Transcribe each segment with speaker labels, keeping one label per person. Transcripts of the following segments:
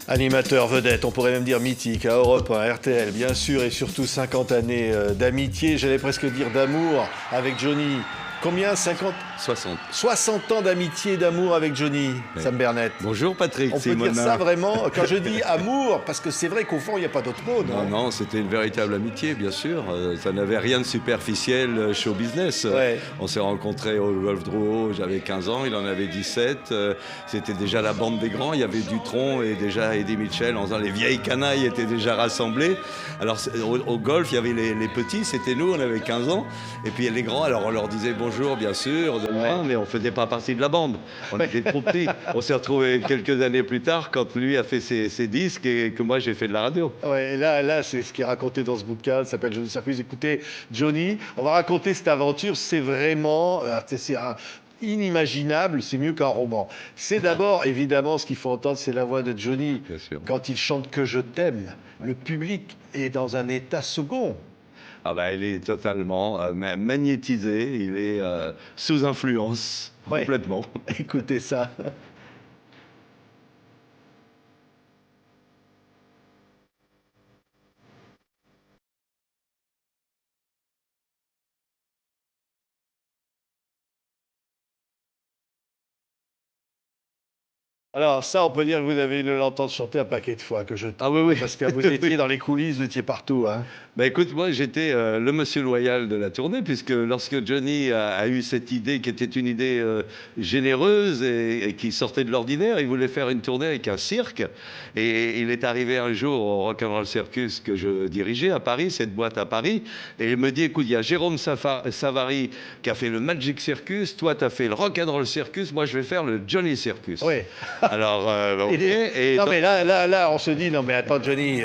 Speaker 1: Animateur vedette, on pourrait même dire mythique, à Europe 1, RTL, bien sûr, et surtout 50 années d'amitié, j'allais presque dire d'amour avec Johnny. Combien 50
Speaker 2: 60.
Speaker 1: 60 ans d'amitié et d'amour avec Johnny,
Speaker 2: Oui.
Speaker 1: Sam Bernet.
Speaker 2: Bonjour Patrick,
Speaker 1: On peut dire ça vraiment quand je dis amour, parce que c'est vrai qu'au fond, il n'y a pas d'autre mot, non?
Speaker 2: Non, c'était une véritable amitié, bien sûr. Ça n'avait rien de superficiel show business.
Speaker 1: Ouais.
Speaker 2: On s'est rencontrés au Golf Drouot, j'avais 15 ans, il en avait 17. C'était déjà la bande des grands, il y avait Dutronc et déjà Eddie Mitchell. En faisant, les vieilles canailles étaient déjà rassemblées. Alors au golf, il y avait les petits, c'était nous, on avait 15 ans. Et puis les grands, alors on leur disait bonjour, bien sûr, de loin, mais on ne faisait pas partie de la bande. On était trop petits. On s'est retrouvés quelques années plus tard quand lui a fait ses disques et que moi j'ai fait de la radio.
Speaker 1: Ouais, et là, c'est ce qui est raconté dans ce bouquin, ça s'appelle Johnny Circus. Écoutez, Johnny, on va raconter cette aventure, c'est vraiment inimaginable, c'est mieux qu'un roman. C'est d'abord, évidemment, ce qu'il faut entendre, c'est la voix de Johnny.
Speaker 2: Bien sûr.
Speaker 1: Quand il chante Que je t'aime, le public est dans un état second.
Speaker 2: Ah bah, il est totalement magnétisé, il est sous influence,
Speaker 1: Ouais.
Speaker 2: complètement.
Speaker 1: Écoutez ça. Alors ça, on peut dire que vous avez eu l'entendre chanter un paquet de fois, Que je t'aime.
Speaker 2: Ah oui, oui.
Speaker 1: Parce que vous étiez dans les coulisses, vous étiez partout, hein.
Speaker 2: Bah écoute, moi j'étais le monsieur loyal de la tournée, puisque lorsque Johnny a eu cette idée, qui était une idée généreuse et qui sortait de l'ordinaire, il voulait faire une tournée avec un cirque. Et il est arrivé un jour au Rock'n'Roll Circus que je dirigeais à Paris, cette boîte à Paris, et il me dit, écoute, il y a Jérôme Savary qui a fait le Magic Circus, toi tu as fait le Rock'n'Roll Circus, moi je vais faire le Johnny Circus.
Speaker 1: Oui.
Speaker 2: Alors, ok,
Speaker 1: Non, mais là, on se dit, non, mais attends, Johnny,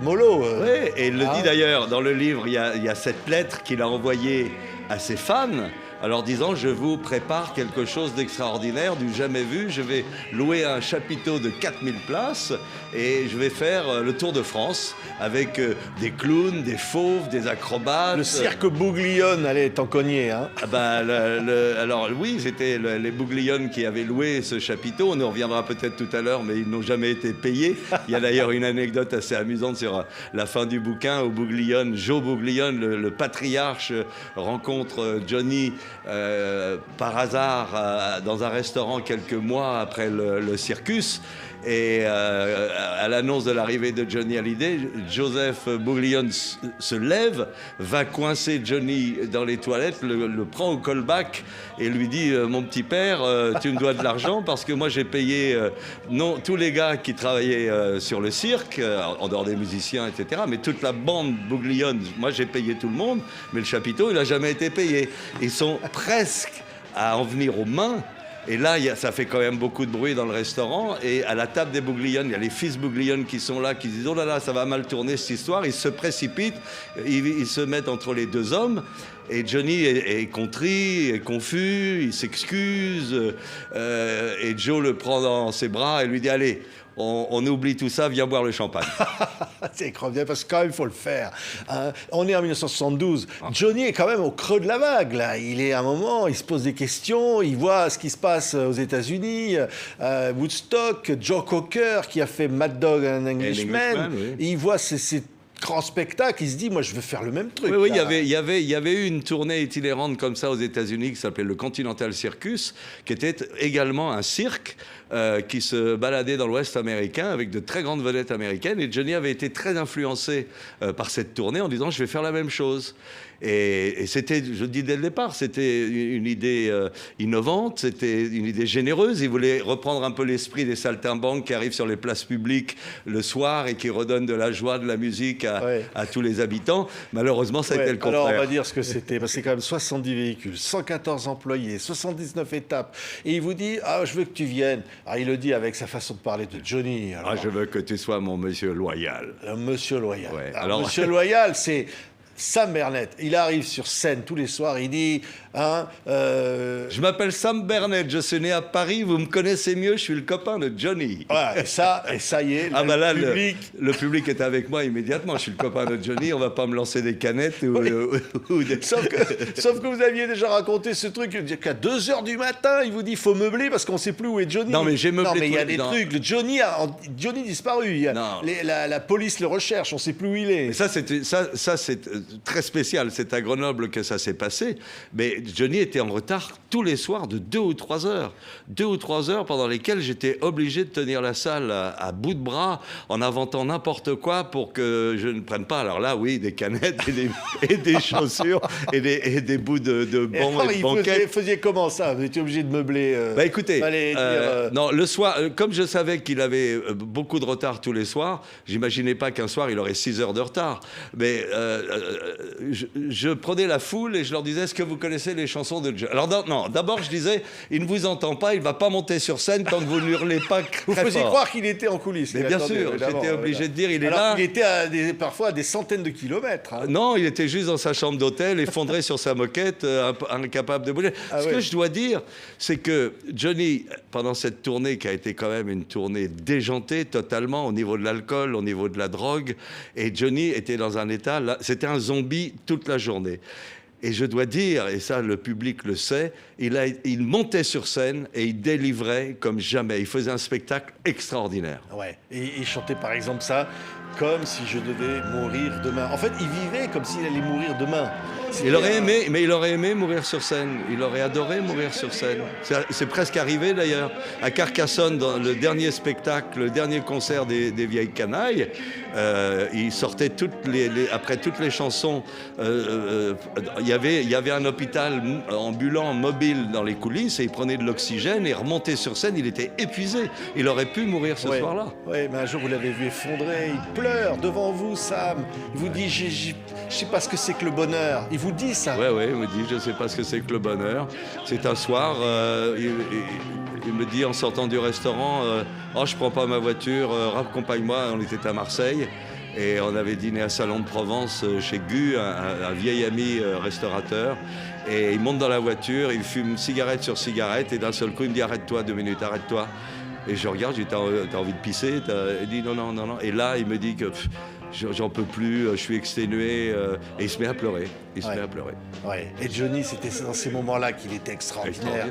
Speaker 1: mollo.
Speaker 2: Oui, et il le
Speaker 1: Ah.
Speaker 2: dit d'ailleurs dans le livre, il y a cette lettre qu'il a envoyée à ses fans, en leur disant, je vous prépare quelque chose d'extraordinaire, du jamais vu, je vais louer un chapiteau de 4000 places et je vais faire le tour de France avec des clowns, des fauves, des acrobates.
Speaker 1: Le cirque Bouglione, allez, t'en cogné, hein.
Speaker 2: Ah bah, alors oui, c'était les Bouglione qui avaient loué ce chapiteau. On y reviendra peut-être tout à l'heure, mais ils n'ont jamais été payés. Il y a d'ailleurs une anecdote assez amusante sur la fin du bouquin où Bouglione, Joe Bouglione, le patriarche, rencontre Johnny par hasard dans un restaurant quelques mois après le circus. Et à l'annonce de l'arrivée de Johnny Hallyday, Joseph Bouglione se lève, va coincer Johnny dans les toilettes, le prend au callback et lui dit mon petit père, tu me dois de l'argent parce que moi j'ai payé non tous les gars qui travaillaient sur le cirque, en dehors des musiciens, etc. Mais toute la bande Bouglione, moi j'ai payé tout le monde, mais le chapiteau il n'a jamais été payé. Ils sont presque à en venir aux mains. Et là, ça fait quand même beaucoup de bruit dans le restaurant. Et à la table des Bouglione, il y a les fils Bouglione qui sont là, qui disent « Oh là là, ça va mal tourner cette histoire ». Ils se précipitent, ils se mettent entre les deux hommes. Et Johnny est contrit, est confus, il s'excuse. Et Joe le prend dans ses bras et lui dit « Allez, on oublie tout ça, viens boire le champagne ».
Speaker 1: C'est incroyable, parce que quand même, il faut le faire. On est en 1972. Johnny est quand même au creux de la vague, là. Il est à un moment, il se pose des questions, il voit ce qui se passe aux États-Unis, Woodstock, Joe Cocker, qui a fait Mad Dog and Englishman.
Speaker 2: Oui.
Speaker 1: Et il voit ces grands spectacles, il se dit, moi, je veux faire le même truc.
Speaker 2: Oui,
Speaker 1: là.
Speaker 2: il y avait eu une tournée itinérante comme ça aux États-Unis qui s'appelait le Continental Circus, qui était également un cirque qui se baladait dans l'Ouest américain avec de très grandes vedettes américaines. Et Johnny avait été très influencé par cette tournée en disant, je vais faire la même chose. Et c'était, je dis dès le départ, c'était une idée innovante, c'était une idée généreuse. Il voulait reprendre un peu l'esprit des saltimbanques qui arrivent sur les places publiques le soir et qui redonnent de la joie, de la musique à tous les habitants. Malheureusement, ça a été le contraire.
Speaker 1: Alors, on va dire ce que c'était. Parce que c'est quand même 70 véhicules, 114 employés, 79 étapes. Et il vous dit, ah, je veux que tu viennes. Ah, il le dit avec sa façon de parler de Johnny. Alors,
Speaker 2: je veux que tu sois mon monsieur loyal.
Speaker 1: Monsieur loyal.
Speaker 2: Ouais,
Speaker 1: alors, monsieur loyal, c'est Sam Bernett, il arrive sur scène tous les soirs, il dit... Hein,
Speaker 2: Je m'appelle Sam Bernett, je suis né à Paris, vous me connaissez mieux, je suis le copain de Johnny.
Speaker 1: voilà, et ça y est,
Speaker 2: Ah bah là,
Speaker 1: public...
Speaker 2: le public est avec moi immédiatement, je suis le copain de Johnny, on va pas me lancer des canettes ou des...
Speaker 1: Sauf que vous aviez déjà raconté ce truc qu'à 2h du matin, il vous dit faut meubler parce qu'on sait plus où est Johnny.
Speaker 2: Non mais j'ai meublé.
Speaker 1: Non mais il y a
Speaker 2: tous
Speaker 1: des
Speaker 2: non.
Speaker 1: trucs. Le Johnny disparu.
Speaker 2: Non.
Speaker 1: La police le recherche. On sait plus où il est.
Speaker 2: Mais ça c'est très spécial. C'est à Grenoble que ça s'est passé. Mais Johnny était en retard tous les soirs de 2 ou 3 heures. 2 ou 3 heures pendant lesquelles j'étais obligé de tenir la salle à bout de bras en inventant n'importe quoi pour que je ne prenne pas. Alors là, oui, des canettes et des chaussures et des bouts de bancs et de banquettes.
Speaker 1: Vous faisiez comment ça? Vous étiez obligé de meubler.
Speaker 2: Bah écoutez, non, le soir, comme je savais qu'il avait beaucoup de retard tous les soirs, j'imaginais pas qu'un soir il aurait 6 heures de retard. Mais je prenais la foule et je leur disais: est-ce que vous connaissez les chansons de Johnny? Alors non, d'abord je disais: il ne vous entend pas, il va pas monter sur scène tant que vous ne hurlez pas très
Speaker 1: vous faisiez
Speaker 2: fort.
Speaker 1: croire qu'il était en coulisses.
Speaker 2: Mais bien sûr, j'étais obligé de dire il est
Speaker 1: alors
Speaker 2: là.
Speaker 1: Il était parfois à des centaines de kilomètres. Hein.
Speaker 2: Non, il était juste dans sa chambre d'hôtel, effondré sur sa moquette, incapable de bouger. Ce que je dois dire, c'est que Johnny, pendant cette tournée qui a été quand même une tournée déjantée totalement au niveau de l'alcool, au niveau de la drogue, et Johnny était dans un état, là, c'était un zombie toute la journée. Et je dois dire, et ça le public le sait, il montait sur scène et il délivrait comme jamais. Il faisait un spectacle extraordinaire.
Speaker 1: Ouais. Et il chantait par exemple ça, comme si je devais mourir demain. En fait, il vivait comme s'il allait mourir demain.
Speaker 2: Il aurait aimé, mais il aurait aimé mourir sur scène. Il aurait adoré mourir sur scène. C'est presque arrivé d'ailleurs. À Carcassonne, dans le dernier spectacle, le dernier concert des Vieilles Canailles, il sortait après toutes les chansons. Il y avait un hôpital ambulant, mobile dans les coulisses, et il prenait de l'oxygène et remontait sur scène. Il était épuisé. Il aurait pu mourir ce soir-là.
Speaker 1: Oui, mais un jour vous l'avez vu effondré. Il pleure devant vous, Sam. Il vous dit: je sais pas ce que c'est que le bonheur. Il vous dit ça.
Speaker 2: Oui, il me dit: je sais pas ce que c'est que le bonheur. C'est un soir, il me dit en sortant du restaurant: oh, je prends pas ma voiture, raccompagne-moi. On était à Marseille et on avait dîné à Salon de Provence chez Gu, un vieil ami restaurateur. Et il monte dans la voiture, il fume cigarette sur cigarette, et d'un seul coup il me dit: arrête-toi 2 minutes, arrête-toi. Et je regarde, je lui dis: t'as envie de pisser? Il dit: non. Et là il me dit que j'en peux plus, je suis exténué, et il se met à pleurer.
Speaker 1: Ouais. Et Johnny, c'était dans ces moments-là qu'il était extraordinaire.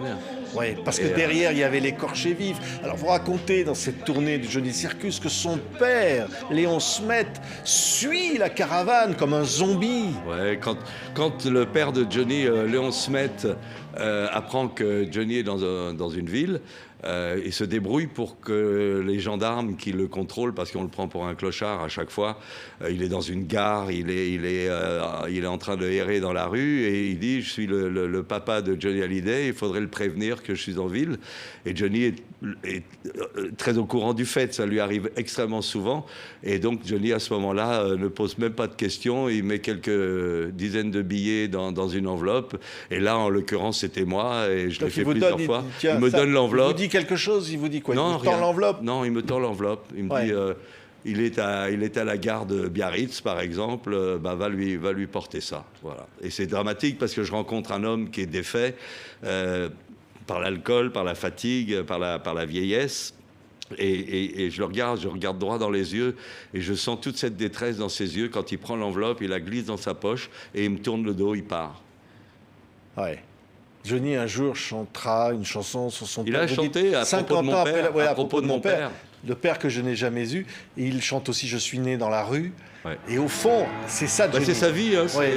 Speaker 1: Ouais, parce que
Speaker 2: Et
Speaker 1: derrière, il y avait l'écorché vif. Alors, vous racontez dans cette tournée du Johnny Circus que son père, Léon Smet, suit la caravane comme un zombie.
Speaker 2: Ouais, quand le père de Johnny, Léon Smet, apprend que Johnny est dans une ville, il se débrouille pour que les gendarmes qui le contrôlent, parce qu'on le prend pour un clochard à chaque fois, il est dans une gare, il est en train de errer dans la rue, et il dit: je suis le papa de Johnny Hallyday, il faudrait le prévenir que je suis en ville. Et Johnny est très au courant du fait, ça lui arrive extrêmement souvent, et donc Johnny à ce moment-là ne pose même pas de questions, il met quelques dizaines de billets dans une enveloppe, et là en l'occurrence c'était moi, et je l'ai fait plusieurs fois. Il me donne l'enveloppe.
Speaker 1: Il vous dit quelque chose? Il vous dit quoi?
Speaker 2: Non,
Speaker 1: il vous tend l'enveloppe?
Speaker 2: Non, il me tend l'enveloppe. Il me dit: il est à la gare de Biarritz, par exemple, va lui porter ça. Voilà. Et c'est dramatique parce que je rencontre un homme qui est défait par l'alcool, par la fatigue, par la vieillesse. Et je le regarde droit dans les yeux, et je sens toute cette détresse dans ses yeux. Quand il prend l'enveloppe, il la glisse dans sa poche et il me tourne le dos, il part.
Speaker 1: Ouais. Johnny, un jour, chantera une chanson sur son père.
Speaker 2: Il a chanté à propos de mon père.
Speaker 1: À propos de mon père. Le père que je n'ai jamais eu. Et il chante aussi: je suis né dans la rue. Ouais. Et au fond, c'est ça, Johnny.
Speaker 2: C'est sa vie. Hein,
Speaker 1: ouais.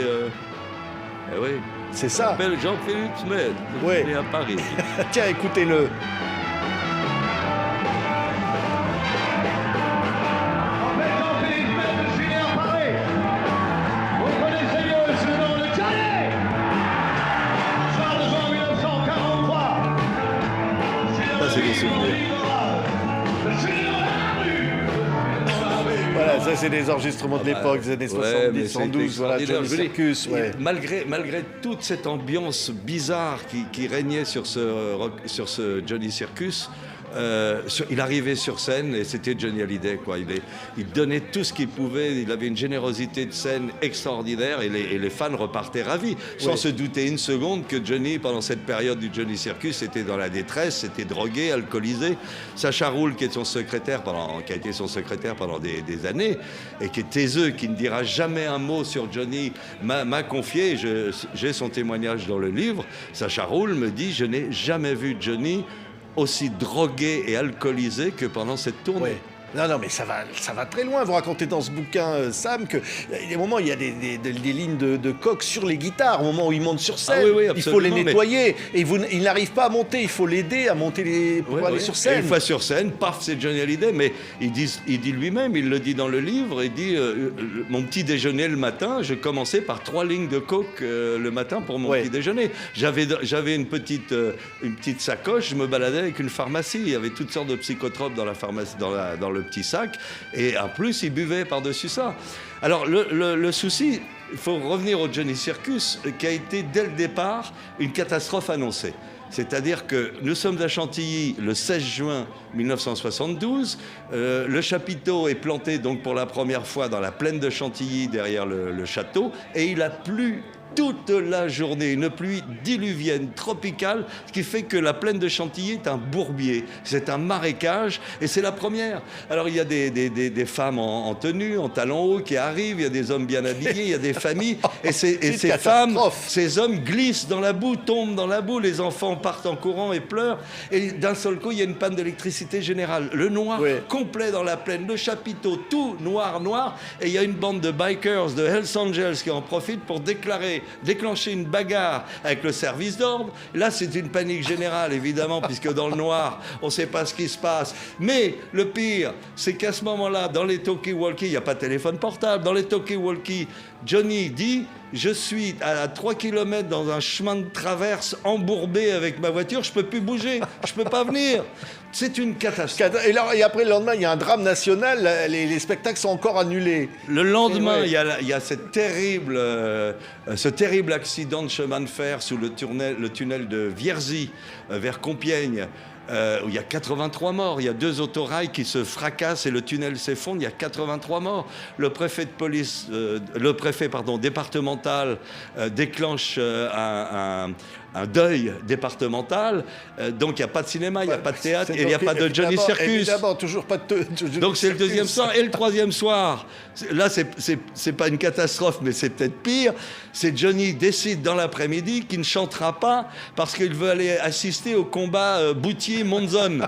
Speaker 2: Oui.
Speaker 1: C'est ça.
Speaker 2: Il s'appelle Jean-Philippe Smet. Il est à Paris.
Speaker 1: Tiens, écoutez-le. Voilà, ça c'est des enregistrements de l'époque, des années 70, 112, voilà, Johnny Circus.
Speaker 2: Malgré toute cette ambiance bizarre qui régnait sur ce Johnny Circus, Il arrivait sur scène et c'était Johnny Hallyday, quoi. Il donnait tout ce qu'il pouvait, il avait une générosité de scène extraordinaire et les fans repartaient ravis, sans se douter une seconde que Johnny, pendant cette période du Johnny Circus, était dans la détresse, était drogué, alcoolisé. Sacha Roul, qui a été son secrétaire pendant des années et qui est taiseux, qui ne dira jamais un mot sur Johnny, m'a confié, j'ai son témoignage dans le livre. Sacha Roul me dit: je n'ai jamais vu Johnny aussi drogué et alcoolisé que pendant cette tournée.
Speaker 1: Ouais. Non, mais ça va très loin. Vous racontez dans ce bouquin, Sam, qu'il y a des moments, il y a des lignes de coke sur les guitares, au moment où il monte sur scène.
Speaker 2: Oui,
Speaker 1: il faut les nettoyer. Et il n'arrive pas à monter, il faut l'aider à monter pour aller sur scène.
Speaker 2: Et une fois sur scène, paf, c'est Johnny Hallyday. Mais il dit lui-même, il le dit dans le livre, il dit mon petit déjeuner le matin, je commençais par 3 lignes de coke le matin pour mon petit déjeuner. J'avais une petite sacoche, je me baladais avec une pharmacie. Il y avait toutes sortes de psychotropes dans la pharmacie, dans le petit sac, et en plus il buvait par-dessus ça. Alors le souci, il faut revenir au Johnny Circus, qui a été dès le départ une catastrophe annoncée. C'est-à-dire que nous sommes à Chantilly le 16 juin 1972, le chapiteau est planté donc pour la première fois dans la plaine de Chantilly derrière le château, et il a plu toute la journée, une pluie diluvienne, tropicale, ce qui fait que la plaine de Chantilly est un bourbier, c'est un marécage, et c'est la première. Alors il y a des femmes en tenue, en talons hauts qui arrivent, il y a des hommes bien habillés, il y a des familles, et ces femmes, ces hommes glissent dans la boue, tombent dans la boue, les enfants partent en courant et pleurent, et d'un seul coup il y a une panne d'électricité générale, le noir complet dans la plaine, le chapiteau tout noir, et il y a une bande de bikers de Hells Angels qui en profitent pour déclencher une bagarre avec le service d'ordre. Là, c'est une panique générale, évidemment, puisque dans le noir, on ne sait pas ce qui se passe. Mais le pire, c'est qu'à ce moment-là, dans les talkie-walkie, il n'y a pas de téléphone portable, dans les talkie-walkie, Johnny dit: je suis à 3 km dans un chemin de traverse embourbé avec ma voiture, je ne peux plus bouger, je ne peux pas venir. C'est une catastrophe.
Speaker 1: Et après, le lendemain, il y a un drame national, les spectacles sont encore annulés.
Speaker 2: Le lendemain, il y a ce terrible accident de chemin de fer sous le tunnel de Vierzy, vers Compiègne, où il y a 83 morts. Il y a 2 autorails qui se fracassent et le tunnel s'effondre. Il y a 83 morts. Le préfet départemental déclenche un deuil départemental. Donc il n'y a pas de cinéma, il n'y a pas de théâtre, et il n'y a pas de Johnny Circus.
Speaker 1: Évidemment, toujours pas de
Speaker 2: Donc c'est le deuxième soir. Et le troisième soir, là c'est pas une catastrophe, mais c'est peut-être pire. C'est Johnny décide dans l'après-midi qu'il ne chantera pas parce qu'il veut aller assister au combat Boutier-Monzon.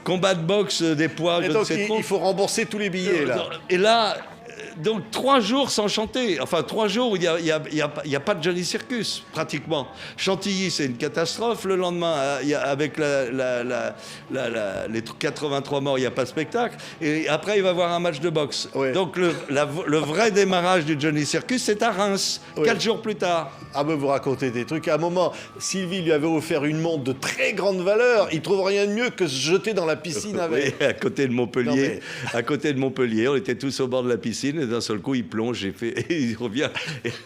Speaker 2: Combat de boxe des poids.
Speaker 1: Et donc il faut rembourser tous les billets là.
Speaker 2: Et là, donc 3 jours sans chanter, enfin 3 jours où il y a pas de Johnny Circus pratiquement. Chantilly, c'est une catastrophe. Le lendemain, avec les 83 morts, il n'y a pas de spectacle. Et après, il va y avoir un match de boxe.
Speaker 1: Ouais.
Speaker 2: Donc le vrai démarrage du Johnny Circus, c'est à Reims, 4 jours plus tard.
Speaker 1: Ah ben vous racontez des trucs. À un moment, Sylvie lui avait offert une montre de très grande valeur. Il trouve rien de mieux que se jeter dans la piscine avec.
Speaker 2: Oui, à côté de Montpellier. À côté de Montpellier, on était tous au bord de la piscine et d'un seul coup, il plonge et il revient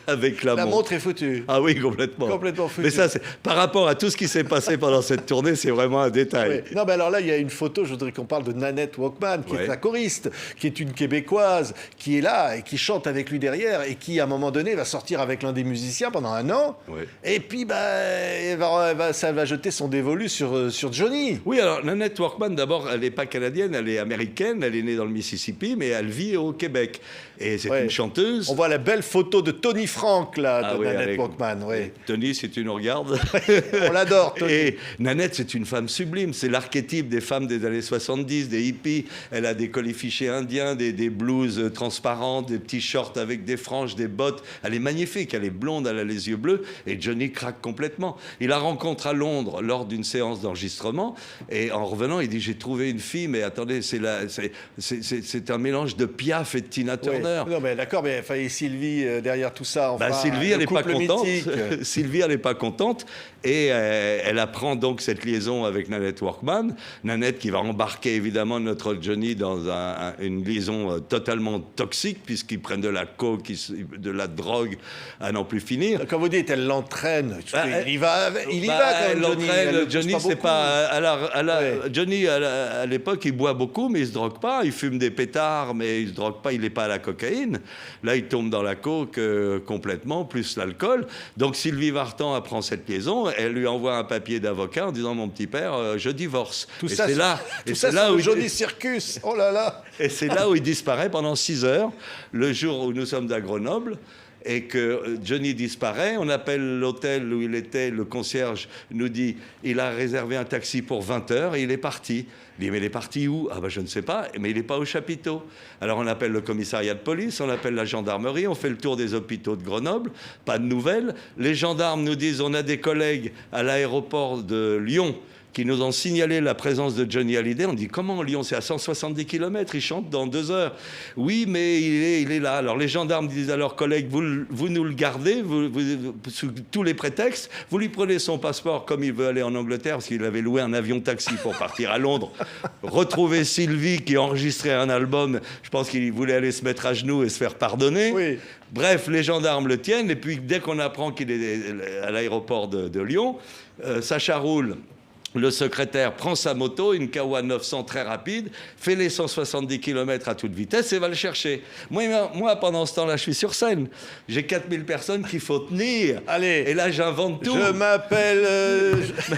Speaker 2: avec la montre.
Speaker 1: La montre est foutue.
Speaker 2: Ah oui, complètement.
Speaker 1: Complètement foutue.
Speaker 2: Mais ça, par rapport à tout ce qui s'est passé pendant cette tournée, c'est vraiment un détail.
Speaker 1: Oui. Non, mais alors là, il y a une photo, je voudrais qu'on parle de Nanette Walkman, qui est la choriste, qui est une Québécoise, qui est là et qui chante avec lui derrière et qui, à un moment donné, va sortir avec l'un des musiciens pendant 1 an. Oui. Et puis, ça va jeter son dévolu sur Johnny.
Speaker 2: Oui, alors Nanette Walkman, d'abord, elle n'est pas canadienne, elle est américaine, elle est née dans le Mississippi, mais elle vit au Québec. Et c'est une chanteuse.
Speaker 1: On voit la belle photo de Tony Frank, là, de Nanette Walkman. Oui.
Speaker 2: Tony, si tu nous regardes.
Speaker 1: On l'adore, Tony.
Speaker 2: Et Nanette, c'est une femme sublime. C'est l'archétype des femmes des années 70, des hippies. Elle a des colifichets indiens, des blouses transparentes, des petits shorts avec des franges, des bottes. Elle est magnifique, elle est blonde, elle a les yeux bleus. Et Johnny craque complètement. Il la rencontre à Londres lors d'une séance d'enregistrement. Et en revenant, il dit: j'ai trouvé une fille, mais attendez, c'est un mélange de Piaf et de Tina Turner. heure.
Speaker 1: Non, mais d'accord, mais enfin, et Sylvie, derrière tout ça, enfin,
Speaker 2: Sylvie, elle
Speaker 1: le
Speaker 2: n'est pas
Speaker 1: couple
Speaker 2: contente.
Speaker 1: mythique.
Speaker 2: Sylvie, elle n'est pas contente. Et elle apprend donc cette liaison avec Nanette Workman. Nanette qui va embarquer évidemment notre Johnny dans une liaison totalement toxique, puisqu'ils prennent de la coke, de la drogue à n'en plus finir.
Speaker 1: Comme vous dites, elle l'entraîne. Il y va quand même, Johnny.
Speaker 2: Johnny, c'est pas. Johnny, à l'époque, il boit beaucoup, mais il se drogue pas. Il fume des pétards, mais il se drogue pas. Il n'est pas à la cocaïne. Là, il tombe dans la coke complètement, plus l'alcool. Donc, Sylvie Vartan apprend cette liaison. Elle lui envoie un papier d'avocat en disant, mon petit père, je divorce.
Speaker 1: Tout ça, c'est là où Johnny Circus. Oh là là.
Speaker 2: Et c'est là où il disparaît pendant 6 heures, le jour où nous sommes à Grenoble. Et que Johnny disparaît, on appelle l'hôtel où il était, le concierge nous dit il a réservé un taxi pour 20 heures et il est parti. Il dit mais il est parti où? Ah ben je ne sais pas, mais il n'est pas au chapiteau. Alors on appelle le commissariat de police, on appelle la gendarmerie, on fait le tour des hôpitaux de Grenoble, pas de nouvelles. Les gendarmes nous disent on a des collègues à l'aéroport de Lyon qui nous ont signalé la présence de Johnny Hallyday. On dit, comment Lyon? C'est à 170 km, il chante dans 2 heures. Oui, mais il est là. Alors les gendarmes disent à leurs collègues, vous nous le gardez, sous tous les prétextes, vous lui prenez son passeport comme il veut aller en Angleterre, parce qu'il avait loué un avion-taxi pour partir à Londres. Retrouver Sylvie qui enregistrait un album, je pense qu'il voulait aller se mettre à genoux et se faire pardonner.
Speaker 1: Oui.
Speaker 2: Bref, les gendarmes le tiennent, et puis dès qu'on apprend qu'il est à l'aéroport de Lyon, Sacha Roule, le secrétaire, prend sa moto, une Kawa 900 très rapide, fait les 170 km à toute vitesse et va le chercher. Moi, pendant ce temps-là, je suis sur scène. J'ai 4000 personnes qu'il faut tenir.
Speaker 1: Allez.
Speaker 2: Et là, j'invente tout.
Speaker 1: Je m'appelle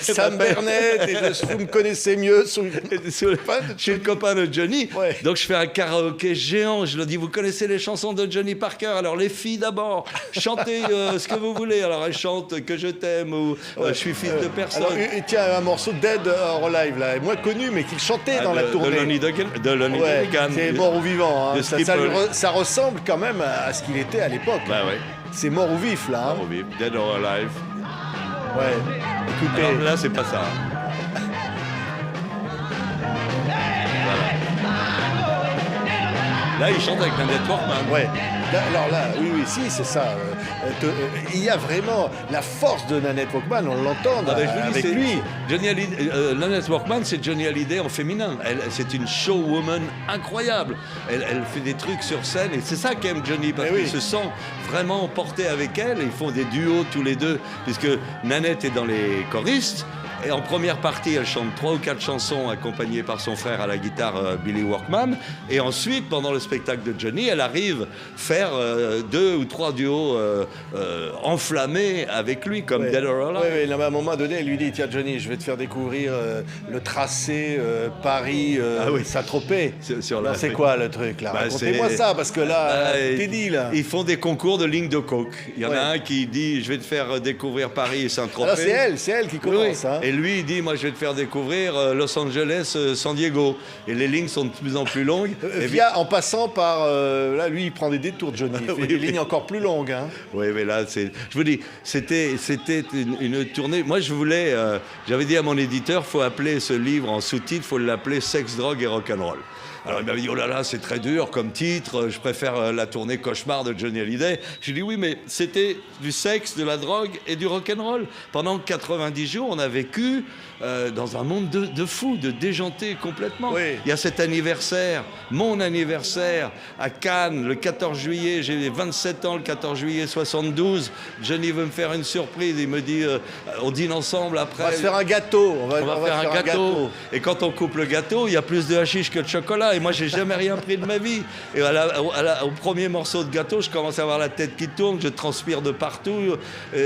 Speaker 1: Sam Bernet et vous me connaissez mieux.
Speaker 2: Je suis le copain de Johnny.
Speaker 1: Ouais.
Speaker 2: Donc, je fais un karaoké géant. Je leur dis, vous connaissez les chansons de Johnny Parker? Alors, les filles d'abord, chantez ce que vous voulez. Alors, elles chantent Que je t'aime ou Je suis fille de personne.
Speaker 1: Alors, tiens, un morceau Dead or Alive, là, moins connu, mais qu'il chantait dans la tournée.
Speaker 2: De Lonnie Donegan.
Speaker 1: C'est mort ou vivant. Hein. Ça ressemble quand même à ce qu'il était à l'époque.
Speaker 2: Bah ouais.
Speaker 1: C'est mort ou vif, là. Hein.
Speaker 2: Mort ou vif, Dead or Alive.
Speaker 1: Ouais. Écoutez.
Speaker 2: Alors là, c'est pas ça. Là, il chante avec Nanette Workman.
Speaker 1: Ouais. Alors là, oui, si, c'est ça. Il y a vraiment la force de Nanette Workman, on l'entend avec lui.
Speaker 2: Nanette Workman, c'est Johnny Hallyday en féminin. C'est une showwoman incroyable. Elle fait des trucs sur scène et c'est ça qu'aime Johnny, parce qu'il se sent vraiment porté avec elle. Ils font des duos tous les deux, puisque Nanette est dans les choristes. Et en première partie, elle chante 3 ou 4 chansons accompagnées par son frère à la guitare, Billy Workman. Et ensuite, pendant le spectacle de Johnny, elle arrive faire 2 ou 3 duos enflammés avec lui, comme Dead or Alive.
Speaker 1: Oui, à un moment donné, elle lui dit, tiens Johnny, je vais te faire découvrir le tracé Paris-Saint-Tropez. C'est quoi le truc là? Racontez-moi ça, parce que là, t'es dit là.
Speaker 2: Ils font des concours de lignes de coke. Il y en a un qui dit, je vais te faire découvrir Paris et Saint-Tropez.
Speaker 1: Alors c'est elle qui commence. Hein.
Speaker 2: Et lui, il dit, moi, je vais te faire découvrir Los Angeles, San Diego. Et les lignes sont de plus en plus longues.
Speaker 1: En passant par... là, lui, il prend des détours, Johnny. Il fait des lignes encore plus longues. Hein.
Speaker 2: Oui, mais là, je vous dis, c'était une tournée. Moi, je voulais... j'avais dit à mon éditeur, il faut appeler ce livre en sous-titre, il faut l'appeler « Sexe, drogue et rock'n'roll ». Alors il m'avait dit, oh là là, c'est très dur comme titre, je préfère la tournée Cauchemar de Johnny Hallyday. J'ai dit, oui, mais c'était du sexe, de la drogue et du rock'n'roll. Pendant 90 jours, on a vécu dans un monde de fous, de déjantés complètement.
Speaker 1: Oui.
Speaker 2: Il y a cet anniversaire, mon anniversaire, à Cannes, le 14 juillet, j'ai 27 ans, le 14 juillet 72. Johnny veut me faire une surprise, il me dit, on dîne ensemble après.
Speaker 1: On va se faire un gâteau.
Speaker 2: On va faire un gâteau. Et quand on coupe le gâteau, il y a plus de hashish que de chocolat. Et moi, j'ai jamais rien pris de ma vie. Et au premier morceau de gâteau, je commence à avoir la tête qui tourne, je transpire de partout,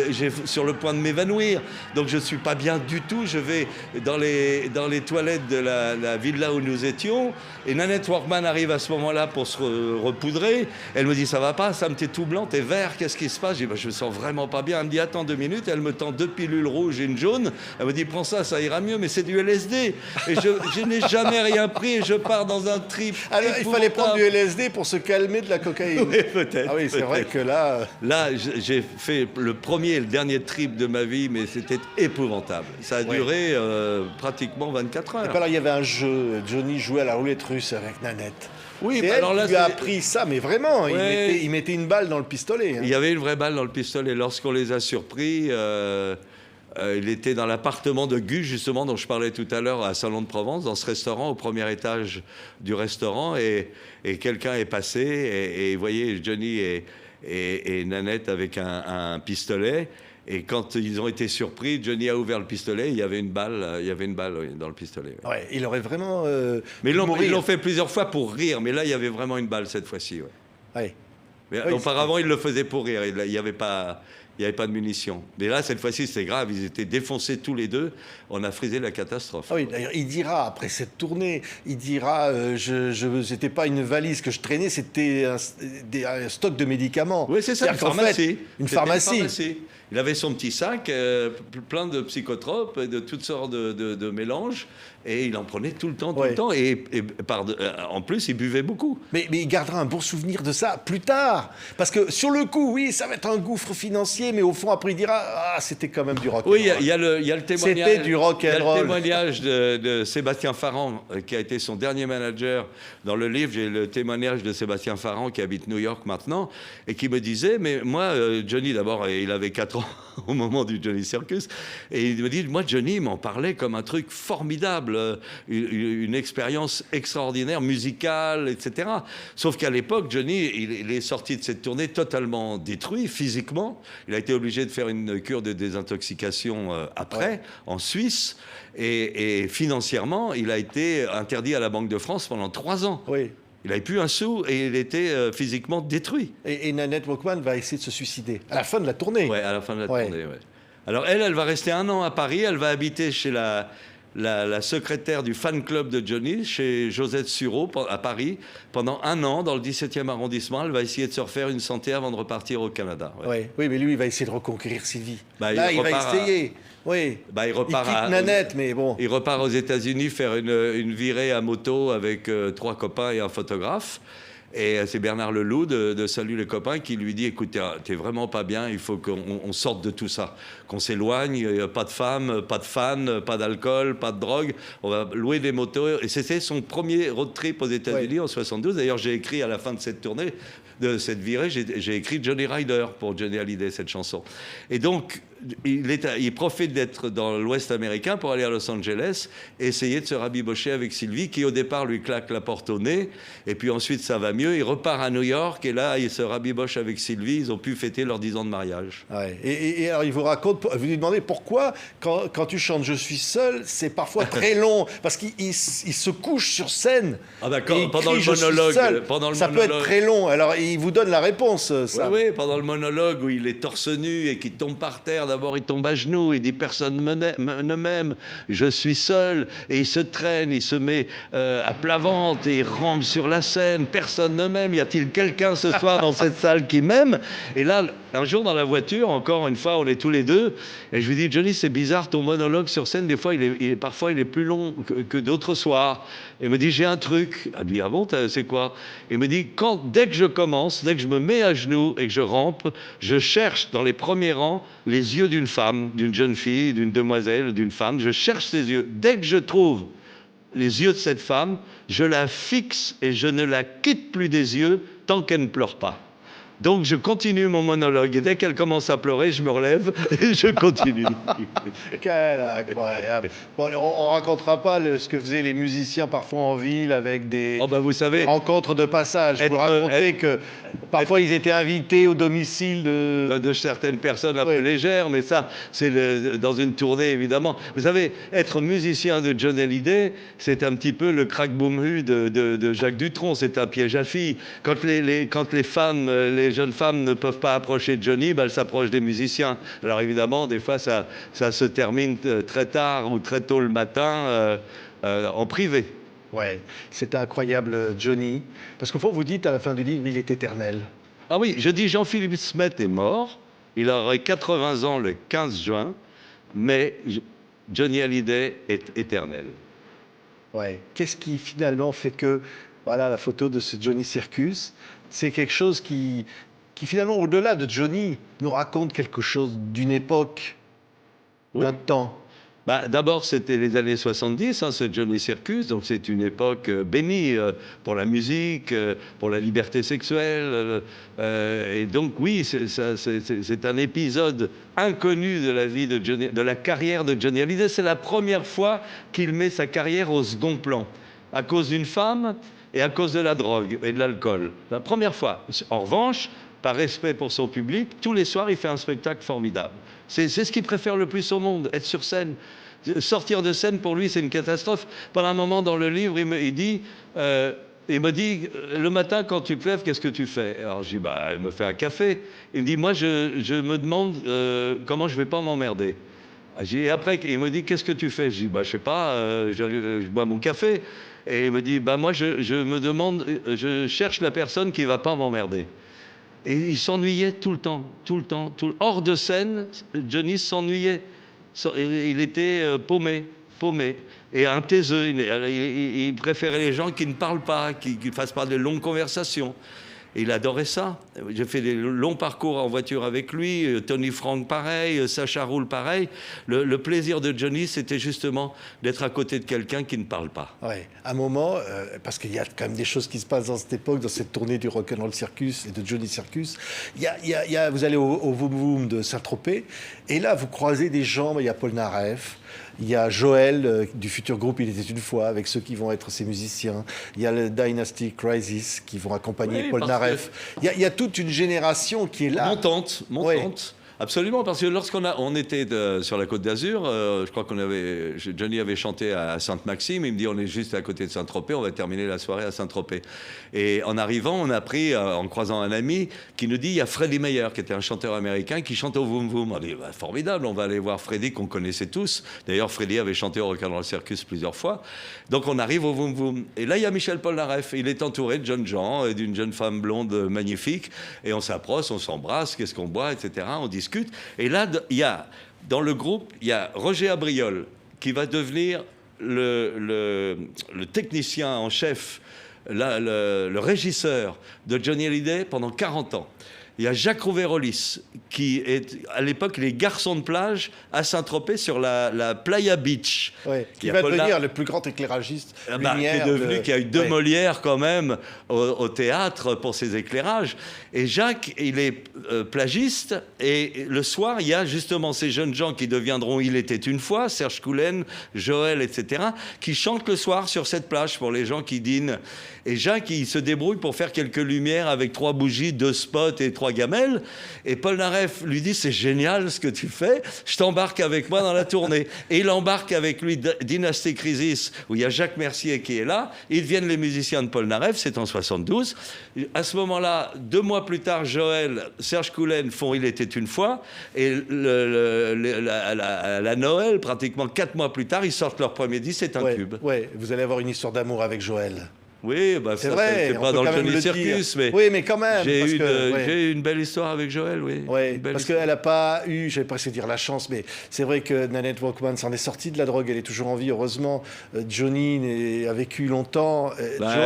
Speaker 2: j'ai sur le point de m'évanouir. Donc je suis pas bien du tout. Je vais dans les toilettes de la villa où nous étions. Et Nanette Workman arrive à ce moment-là pour se repoudrer. Elle me dit, ça va pas, Sam, t'es tout blanc, t'es vert, qu'est-ce qui se passe? Je dis, je me sens vraiment pas bien. Elle me dit, attends 2 minutes. Elle me tend 2 pilules rouges et une jaune. Elle me dit, prends ça, ça ira mieux, mais c'est du LSD. Et je n'ai jamais rien pris et je pars dans un un trip.
Speaker 1: Alors, il fallait prendre du LSD pour se calmer de la cocaïne.
Speaker 2: Oui, peut-être.
Speaker 1: Ah oui, c'est vrai que là...
Speaker 2: Là, j'ai fait le premier et le dernier trip de ma vie, mais c'était épouvantable. Ça a duré pratiquement 24 heures.
Speaker 1: Et puis alors, il y avait un jeu, Johnny jouait à la roulette russe avec Nanette.
Speaker 2: Oui,
Speaker 1: c'est elle
Speaker 2: alors là,
Speaker 1: qui lui a appris ça, mais vraiment,
Speaker 2: Ouais.
Speaker 1: il mettait une balle dans le pistolet. Hein.
Speaker 2: Il y avait une vraie balle dans le pistolet. Lorsqu'on les a surpris, il était dans l'appartement de Gus, justement, dont je parlais tout à l'heure, à Salon de Provence, dans ce restaurant, au premier étage du restaurant, et quelqu'un est passé, et vous voyez Johnny et Nanette avec un pistolet. Et quand ils ont été surpris, Johnny a ouvert le pistolet, il y avait une balle, oui, dans le pistolet. Oui.
Speaker 1: Ouais, il aurait vraiment.
Speaker 2: Mais ils l'ont fait plusieurs fois pour rire, mais là, il y avait vraiment une balle cette fois-ci. Ouais.
Speaker 1: Ouais.
Speaker 2: Mais
Speaker 1: Oui,
Speaker 2: auparavant, ils le faisaient pour rire, il n'y avait pas de munitions. Mais là, cette fois-ci, c'était grave, ils étaient défoncés tous les deux, on a frisé la catastrophe.
Speaker 1: Ah oui, d'ailleurs, il dira, après cette tournée, il dira c'était pas une valise que je traînais, c'était un stock de médicaments.
Speaker 2: Oui, c'est ça, une pharmacie.
Speaker 1: Une pharmacie.
Speaker 2: Il avait son petit sac, plein de psychotropes, et de toutes sortes de mélanges, et il en prenait tout le temps, tout le temps. Et en plus, il buvait beaucoup.
Speaker 1: Mais il gardera un bon souvenir de ça plus tard. Parce que sur le coup, oui, ça va être un gouffre financier, mais au fond, après, il dira c'était quand même du rock.
Speaker 2: Oui, il y a le témoignage.
Speaker 1: C'était du rock and roll.
Speaker 2: Il y a le témoignage de Sébastien Farran, qui a été son dernier manager. Dans le livre, j'ai le témoignage de Sébastien Farran, qui habite New York maintenant, et qui me disait, mais moi, Johnny, d'abord, il avait 4 ans au moment du Johnny Circus, et il me dit, moi, Johnny m'en parlait comme un truc formidable, une expérience extraordinaire, musicale, etc. Sauf qu'à l'époque, Johnny, il est sorti de cette tournée totalement détruit physiquement. Il a été obligé de faire une cure de désintoxication après, en Suisse, et financièrement, il a été interdit à la Banque de France pendant 3 ans.
Speaker 1: Oui.
Speaker 2: Il n'avait plus un sou et il était physiquement détruit.
Speaker 1: Et Nanette Walkman va essayer de se suicider à la fin de la tournée.
Speaker 2: Oui, à la fin de la tournée, oui. Alors elle va rester 1 an à Paris, elle va habiter chez la secrétaire du fan club de Johnny, chez Josette Sureau, à Paris, pendant 1 an, dans le 17e arrondissement. Elle va essayer de se refaire une santé avant de repartir au Canada.
Speaker 1: Ouais. Oui, mais lui, il va essayer de reconquérir Sylvie.
Speaker 2: Là,
Speaker 1: il va essayer. Oui.
Speaker 2: Il repart
Speaker 1: il quitte Nanette, mais bon.
Speaker 2: Il repart aux États-Unis faire une virée à moto avec 3 copains et un photographe. Et c'est Bernard Leloup de Salut les copains qui lui dit, écoute, t'es vraiment pas bien, il faut qu'on sorte de tout ça, qu'on s'éloigne, pas de femmes, pas de fans, pas d'alcool, pas de drogue, on va louer des motos. Et c'était son premier road trip aux États-Unis en 72. D'ailleurs, j'ai écrit à la fin de cette tournée, de cette virée, j'ai écrit Johnny Rider pour Johnny Hallyday, cette chanson. Et donc, il profite d'être dans l'Ouest américain pour aller à Los Angeles, essayer de se rabibocher avec Sylvie, qui au départ lui claque la porte au nez, et puis ensuite ça va mieux, il repart à New York, et là il se rabiboche avec Sylvie, ils ont pu fêter leurs 10 ans de mariage.
Speaker 1: Ouais. Et alors il vous raconte, vous lui demandez pourquoi, quand tu chantes Je suis seul, c'est parfois très long, parce qu'il se couche sur scène.
Speaker 2: Ah d'accord,
Speaker 1: pendant le monologue. Ça peut être très long, alors il vous donne la réponse, ça.
Speaker 2: Oui, pendant le monologue où il est torse nu et qu'il tombe par terre, d'abord il tombe à genoux, il dit personne ne m'aime, je suis seul, et il se traîne, il se met à plat ventre et il rampe sur la scène, personne ne m'aime, y a-t-il quelqu'un ce soir dans cette salle qui m'aime? Et là, un jour dans la voiture, encore une fois, on est tous les deux, et je lui dis, Johnny, c'est bizarre ton monologue sur scène, des fois parfois il est plus long que d'autres soirs. Et il me dit, j'ai un truc. Elle dit, ah bon, c'est quoi? Il me dit, dès que je commence, dès que je me mets à genoux et que je rampe, je cherche dans les premiers rangs les yeux d'une femme, d'une jeune fille, d'une demoiselle, d'une femme. Je cherche ses yeux. Dès que je trouve les yeux de cette femme, je la fixe et je ne la quitte plus des yeux tant qu'elle ne pleure pas. Donc je continue mon monologue et dès qu'elle commence à pleurer, je me relève et je continue.
Speaker 1: Quel incroyable. Bon, on racontera pas ce que faisaient les musiciens parfois en ville avec des
Speaker 2: vous savez,
Speaker 1: rencontres de passage. Vous racontez que parfois ils étaient invités au domicile
Speaker 2: de certaines personnes un peu légères, mais ça, c'est dans une tournée évidemment. Vous savez, être musicien de John Hallyday, c'est un petit peu le crack-boom-hu de Jacques Dutronc, c'est un piège à filles. Quand les femmes, les jeunes femmes ne peuvent pas approcher de Johnny, elles s'approchent des musiciens. Alors évidemment, des fois, ça se termine très tard ou très tôt le matin en privé.
Speaker 1: Ouais, c'est incroyable, Johnny. Parce qu'au fond, vous dites à la fin du livre, il est éternel.
Speaker 2: Ah oui, je dis Jean-Philippe Smet est mort. Il aurait 80 ans le 15 juin, mais Johnny Hallyday est éternel.
Speaker 1: Ouais. Qu'est-ce qui finalement fait que Voilà la photo de ce Johnny Circus. C'est quelque chose qui finalement, au-delà de Johnny, nous raconte quelque chose d'une époque, d'un temps.
Speaker 2: Bah, d'abord, c'était les années 70, hein, ce Johnny Circus, donc c'est une époque bénie pour la musique, pour la liberté sexuelle. Et donc, oui, c'est un épisode inconnu de la vie de Johnny, de la carrière de Johnny Hallyday. C'est la première fois qu'il met sa carrière au second plan, à cause d'une femme et à cause de la drogue et de l'alcool. La première fois. En revanche, par respect pour son public, tous les soirs, il fait un spectacle formidable. C'est ce qu'il préfère le plus au monde, être sur scène. Sortir de scène, pour lui, c'est une catastrophe. Pendant un moment dans le livre, il me dit, le matin, quand tu te lèves, qu'est-ce que tu fais? Alors, je dis, bah, elle me fait un café. Il me dit, moi, je me demande comment je vais pas m'emmerder. Et après, il me dit, qu'est-ce que tu fais? Je dis, bah, je sais pas, je bois mon café. Et il me dit, bah, moi, je me demande, je cherche la personne qui va pas m'emmerder. Et il s'ennuyait tout le temps. Hors de scène, Johnny s'ennuyait. Il était paumé. Et un taiseux. Il préférait les gens qui ne parlent pas, qui ne fassent pas de longues conversations. Et il adorait ça. J'ai fait des longs parcours en voiture avec lui. Tony Frank, pareil. Sacha Roule, pareil. Le plaisir de Johnny, c'était justement d'être à côté de quelqu'un qui ne parle pas.
Speaker 1: Oui, à un moment, parce qu'il y a quand même des choses qui se passent dans cette époque, dans cette tournée du Rock'n'Roll Circus et de Johnny Circus. Vous allez au Voom Voom de Saint-Tropez, et là, vous croisez des gens. Il y a Paul Naref. Il y a Joël du futur groupe Il était une fois, avec ceux qui vont être ses musiciens. Il y a le Dynasty Crisis qui vont accompagner Paul Naref. Il y a toute une génération qui est là.
Speaker 2: Montante. Oui. Absolument, parce que lorsqu'on était sur la Côte d'Azur, je crois Johnny avait chanté à Sainte-Maxime. Il me dit, on est juste à côté de Saint-Tropez, on va terminer la soirée à Saint-Tropez. Et en arrivant, on a appris, en croisant un ami, qui nous dit, il y a Freddie Mayer, qui était un chanteur américain, qui chante au Voom Voom. On dit, bah, formidable, on va aller voir Freddie, qu'on connaissait tous. D'ailleurs, Freddie avait chanté au Rock'n'Roll Circus plusieurs fois. Donc on arrive au Voom Voom. Et là, il y a Michel Polnareff. Il est entouré de jeunes gens, d'une jeune femme blonde magnifique. Et on s'approche, on s'embrasse, qu'est-ce qu'on boit, etc. On discute. Et là, dans le groupe, il y a Roger Abriol, qui va devenir le technicien en chef, le régisseur de Johnny Hallyday pendant 40 ans. Il y a Jacques Rouvérolis, qui est, à l'époque, les garçons de plage à Saint-Tropez sur la Playa Beach.
Speaker 1: Ouais, qui va devenir le plus grand éclairagiste lumière.
Speaker 2: Qui a eu 2 Molières quand même au théâtre pour ses éclairages. Et Jacques, il est plagiste. Et le soir, il y a justement ces jeunes gens qui deviendront Il était une fois, Serge Coulen, Joël, etc., qui chantent le soir sur cette plage pour les gens qui dînent. Et Jacques, il se débrouille pour faire quelques lumières avec 3 bougies, 2 spots et 3 gamelles. Et Paul Naref lui dit, c'est génial ce que tu fais, je t'embarque avec moi dans la tournée. Et il embarque avec lui Dynasty Crisis, où il y a Jacques Mercier qui est là. Ils deviennent les musiciens de Paul Naref, c'est en 72. À ce moment-là, 2 mois plus tard, Joël, Serge Coulen font Il était une fois. Et à la Noël, pratiquement 4 mois plus tard, ils sortent leur premier disque, c'est un tube.
Speaker 1: Oui, vous allez avoir une histoire d'amour avec Joël.
Speaker 2: Oui, bah
Speaker 1: c'est vrai,
Speaker 2: c'est pas dans le Johnny Circus, mais
Speaker 1: oui, mais quand même.
Speaker 2: J'ai eu une belle histoire avec Joël, oui.
Speaker 1: Oui, parce qu'elle n'a pas eu, je vais presque dire la chance, mais c'est vrai que Nanette Walkman s'en est sortie de la drogue, elle est toujours en vie, heureusement. Johnny a vécu longtemps.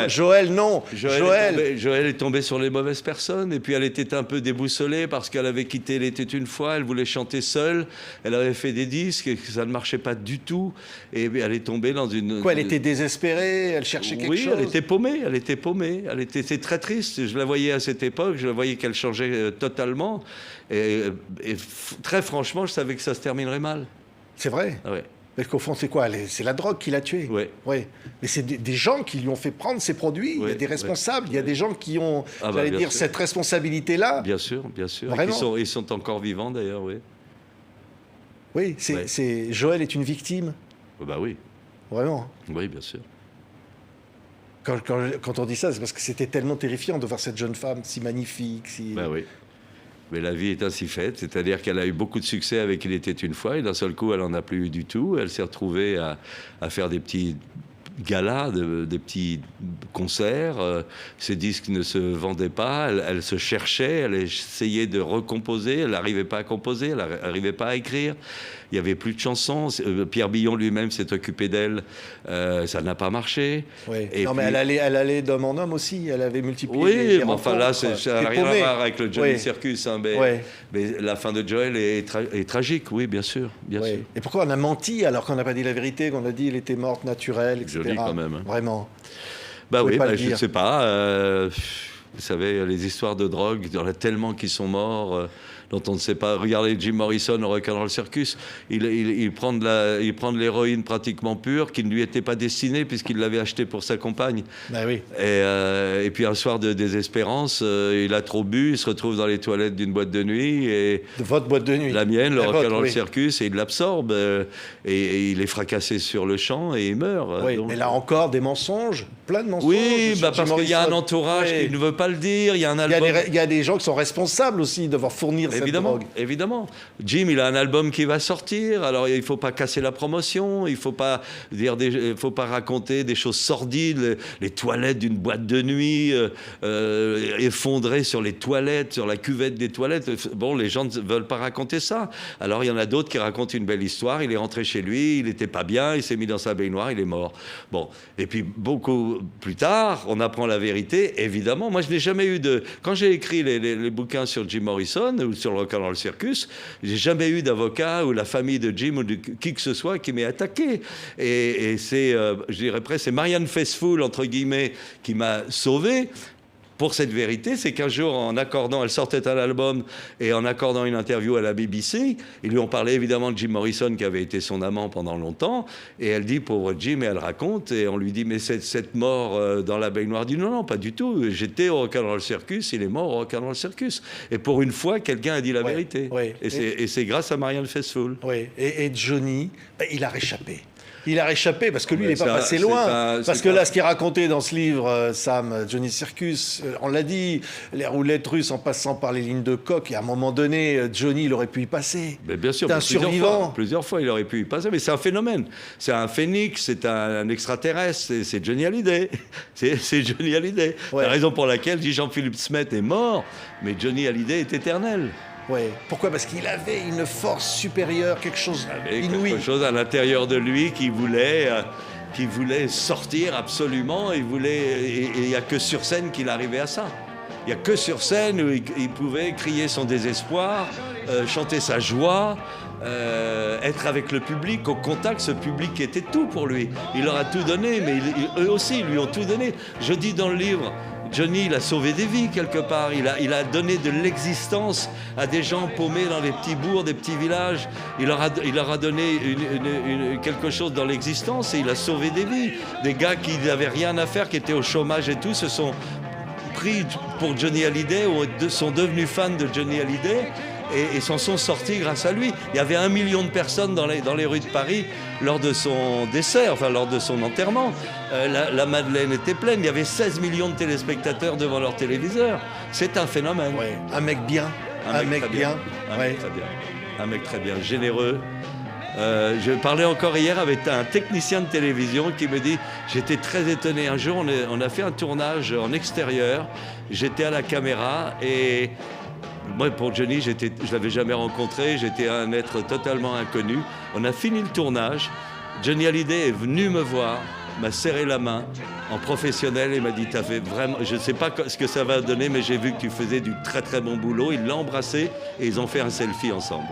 Speaker 1: Joël, non.
Speaker 2: Joël est tombé sur les mauvaises personnes, et puis elle était un peu déboussolée parce qu'elle avait quitté Il était une fois, elle voulait chanter seule, elle avait fait des disques et ça ne marchait pas du tout, et elle est tombée dans une...
Speaker 1: Quoi, elle était désespérée, elle cherchait quelque chose.
Speaker 2: Elle était paumée, c'est très triste. Je la voyais à cette époque, je la voyais qu'elle changeait totalement. Et très franchement, je savais que ça se terminerait mal.
Speaker 1: C'est vrai.
Speaker 2: Oui.
Speaker 1: Parce qu'au fond, c'est quoi? C'est la drogue qui l'a tué.
Speaker 2: Oui.
Speaker 1: Ouais. Mais c'est des gens qui lui ont fait prendre ces produits. Il y a des responsables. Il y a des gens qui ont, j'allais dire, cette responsabilité-là.
Speaker 2: Bien sûr.
Speaker 1: Vraiment.
Speaker 2: Ils sont encore vivants, d'ailleurs, oui.
Speaker 1: Oui, Joël est une victime.
Speaker 2: Bah oui.
Speaker 1: Vraiment.
Speaker 2: Oui, bien sûr.
Speaker 1: Quand on dit ça, c'est parce que c'était tellement terrifiant de voir cette jeune femme si magnifique.
Speaker 2: Ben oui. Mais la vie est ainsi faite, c'est-à-dire qu'elle a eu beaucoup de succès avec Il était une fois, et d'un seul coup, elle n'en a plus eu du tout. Elle s'est retrouvée à faire des petits galas, des petits concerts. Ses disques ne se vendaient pas. Elle se cherchait, elle essayait de recomposer. Elle n'arrivait pas à composer, elle n'arrivait pas à écrire. Il n'y avait plus de chansons. Pierre Billon lui-même s'est occupé d'elle. Ça n'a pas marché.
Speaker 1: Oui.
Speaker 2: Et
Speaker 1: non,
Speaker 2: puis,
Speaker 1: mais elle allait d'homme en homme aussi. Elle avait multiplié
Speaker 2: oui,
Speaker 1: les
Speaker 2: mais enfin là, ça n'a rien à voir avec le Johnny
Speaker 1: Oui.
Speaker 2: Circus. Hein,
Speaker 1: Oui.
Speaker 2: mais la fin de Joel est tragique, oui, bien sûr. Bien sûr.
Speaker 1: Et pourquoi on a menti alors qu'on n'a pas dit la vérité, qu'on a dit qu'elle était morte naturelle, etc.
Speaker 2: Joli quand même. Hein.
Speaker 1: Vraiment.
Speaker 2: Bah oui, je ne
Speaker 1: dire.
Speaker 2: sais pas. Vous savez, les histoires de drogue, il y en a tellement qui sont morts, dont on ne sait pas. Regardez Jim Morrison au Rock'n'Roll Circus. Il prend de l'héroïne pratiquement pure, qui ne lui était pas destinée, puisqu'il l'avait achetée pour sa compagne.
Speaker 1: Bah oui.
Speaker 2: Et puis un soir de désespérance, il a trop bu, il se retrouve dans les toilettes d'une boîte de nuit. Et
Speaker 1: De votre boîte de nuit.
Speaker 2: la mienne, le Rock'n'Roll
Speaker 1: oui.
Speaker 2: Circus, et il l'absorbe. Et il est fracassé sur le champ et il meurt.
Speaker 1: Oui.
Speaker 2: Donc,
Speaker 1: Mais là encore, des mensonges, plein de mensonges.
Speaker 2: oui,
Speaker 1: sur
Speaker 2: parce
Speaker 1: Jim
Speaker 2: qu'il y a un
Speaker 1: Morrison.
Speaker 2: entourage
Speaker 1: Oui.
Speaker 2: qui ne veut pas le dire, il y a un
Speaker 1: Il y,
Speaker 2: album...
Speaker 1: il y a des gens qui sont responsables aussi de fournir cette drogue.
Speaker 2: Évidemment. Jim, il a un album qui va sortir, alors il ne faut pas casser la promotion, il ne faut pas raconter des choses sordides, les toilettes d'une boîte de nuit, effondrées sur les toilettes, sur la cuvette des toilettes. Bon, les gens ne veulent pas raconter ça. Alors il y en a d'autres qui racontent une belle histoire, il est rentré chez lui, il n'était pas bien, il s'est mis dans sa baignoire, il est mort. Bon, et puis beaucoup plus tard, on apprend la vérité, évidemment. Moi, je n'ai jamais eu de... Quand j'ai écrit les bouquins sur Jim Morrison ou sur le Rock'n'Roll Circus, j'ai jamais eu d'avocat ou la famille de Jim ou de qui que ce soit qui m'ait attaqué. Et c'est, je dirais presque, c'est Marianne Faithfull, entre guillemets, qui m'a sauvé. Pour cette vérité, c'est qu'un jour, en accordant, elle sortait un album et en accordant une interview à la BBC, ils lui ont parlé évidemment de Jim Morrison qui avait été son amant pendant longtemps, et elle dit, pauvre Jim, et elle raconte, et on lui dit, mais cette mort dans la baignoire, dit non, pas du tout, j'étais au Rock'n'Roll Circus, il est mort au Rock'n'Roll Circus. Et pour une fois, quelqu'un a dit la vérité.
Speaker 1: Oui.
Speaker 2: Et c'est grâce à Marianne Faithfull.
Speaker 1: Oui, et Johnny, il a réchappé. Il a réchappé parce que lui, il n'est pas
Speaker 2: Ça,
Speaker 1: passé
Speaker 2: c'est
Speaker 1: loin.
Speaker 2: pas-
Speaker 1: Parce
Speaker 2: c'est
Speaker 1: que
Speaker 2: pas-
Speaker 1: là, ce qu'il racontait dans ce livre, Sam, Johnny Circus, on l'a dit, les roulettes russes en passant par les lignes de coke, et à un moment donné, Johnny, il aurait pu y passer.
Speaker 2: Mais bien sûr,
Speaker 1: C'est un
Speaker 2: plusieurs
Speaker 1: survivant.
Speaker 2: fois, plusieurs fois, il aurait pu y passer, mais c'est un phénomène. C'est un phénix, c'est un extraterrestre, c'est Johnny Hallyday. C'est Johnny Hallyday.
Speaker 1: Ouais.
Speaker 2: La raison pour laquelle Jean-Philippe Smet est mort, mais Johnny Hallyday est éternel.
Speaker 1: Ouais. Pourquoi? Parce qu'il avait une force supérieure, quelque chose
Speaker 2: Avec
Speaker 1: d'inouï.
Speaker 2: quelque chose à l'intérieur de lui qui voulait sortir absolument. Et il n'y a que sur scène qu'il arrivait à ça. Il n'y a que sur scène où il pouvait crier son désespoir, chanter sa joie, être avec le public, au contact. Ce public était tout pour lui. Il leur a tout donné, mais eux aussi, ils lui ont tout donné. Je dis dans le livre, Johnny, il a sauvé des vies quelque part. Il a donné de l'existence à des gens paumés dans des petits bourgs, des petits villages. Il leur a donné quelque chose dans l'existence et il a sauvé des vies. Des gars qui n'avaient rien à faire, qui étaient au chômage et tout, se sont pris pour Johnny Hallyday ou sont devenus fans de Johnny Hallyday et s'en sont sortis grâce à lui. Il y avait 1 million de personnes dans les rues de Paris lors de son décès, enfin lors de son enterrement. La Madeleine était pleine, il y avait 16 millions de téléspectateurs devant leur téléviseur. C'est un phénomène.
Speaker 1: Ouais. Un mec bien. Un mec
Speaker 2: très
Speaker 1: bien.
Speaker 2: Un
Speaker 1: Ouais.
Speaker 2: mec très bien. Un mec très bien, généreux. Je parlais encore hier avec un technicien de télévision qui me dit, j'étais très étonné. Un jour, on a fait un tournage en extérieur. J'étais à la caméra et moi, pour Johnny, je ne l'avais jamais rencontré. J'étais un être totalement inconnu. On a fini le tournage. Johnny Hallyday est venu me voir, m'a serré la main en professionnel et m'a dit, t'as fait vraiment, je ne sais pas ce que ça va donner, mais j'ai vu que tu faisais du très très bon boulot. Il l'a embrassé et ils ont fait un selfie ensemble.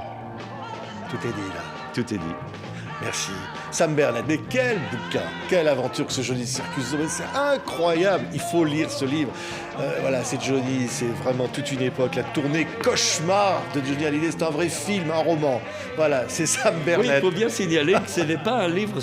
Speaker 1: Tout est dit là.
Speaker 2: Tout est dit.
Speaker 1: Merci. Sam Bernett, mais quel bouquin, quelle aventure que ce Johnny Circus. C'est incroyable, il faut lire ce livre. Voilà, c'est Johnny, c'est vraiment toute une époque. La tournée cauchemar de Johnny Hallyday, c'est un vrai film, un roman. Voilà, c'est Sam
Speaker 2: Oui, il
Speaker 1: Bernett.
Speaker 2: faut bien signaler que ce n'est pas un livre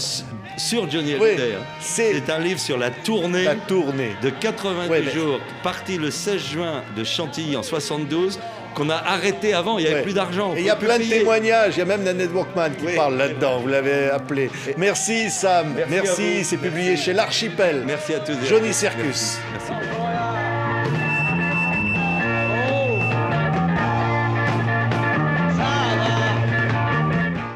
Speaker 2: sur Johnny
Speaker 1: Oui,
Speaker 2: Hallyday. Hein.
Speaker 1: c'est
Speaker 2: un livre sur la tournée
Speaker 1: la tournée.
Speaker 2: de 82
Speaker 1: Ouais, mais-
Speaker 2: jours, parti le 16 juin de Chantilly en 72, qu'on a arrêté avant, il n'y avait
Speaker 1: Ouais.
Speaker 2: plus d'argent.
Speaker 1: Et il y a
Speaker 2: on peut
Speaker 1: plein de
Speaker 2: plus payer.
Speaker 1: témoignages, il y a même Nanette Workman qui
Speaker 2: Oui.
Speaker 1: parle là-dedans, vous l'avez appelé. Merci Sam,
Speaker 2: Merci à vous.
Speaker 1: c'est publié chez l'Archipel.
Speaker 2: Merci à tous.
Speaker 1: Johnny Circus.
Speaker 2: Merci.